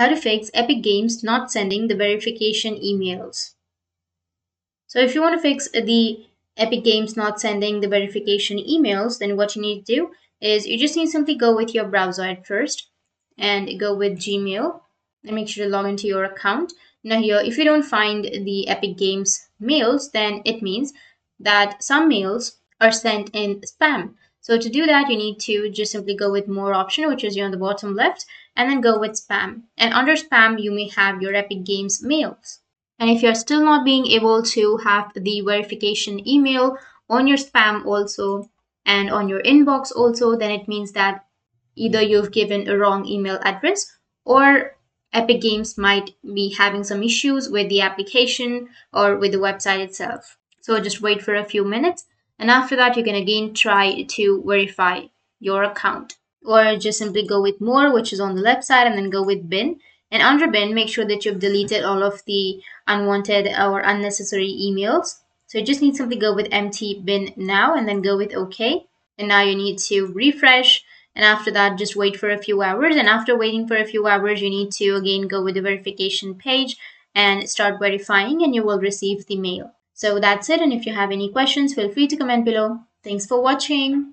How to fix Epic Games not sending the verification emails. So if you want to fix the Epic Games not sending the verification emails, then what you need to do is you just need to simply go with your browser at first and go with Gmail and make sure to log into your account. Now here, if you don't find the Epic Games mails, then it means that some mails are sent in spam. So to do that, you need to just simply go with more option, which is here on the bottom left, and then go with spam. And under spam, you may have your Epic Games mails. And if you're still not being able to have the verification email on your spam also and on your inbox also, then it means that either you've given a wrong email address or Epic Games might be having some issues with the application or with the website itself. So just wait for a few minutes, and after that, you can again try to verify your account. Or just simply go with more, which is on the left side, and then go with bin. And under bin, make sure that you've deleted all of the unwanted or unnecessary emails. So you just need to simply go with empty bin now and then go with OK. And now you need to refresh. And after that, just wait for a few hours. And after waiting for a few hours, you need to again go with the verification page and start verifying, and you will receive the mail. So that's it. And if you have any questions, feel free to comment below. Thanks for watching.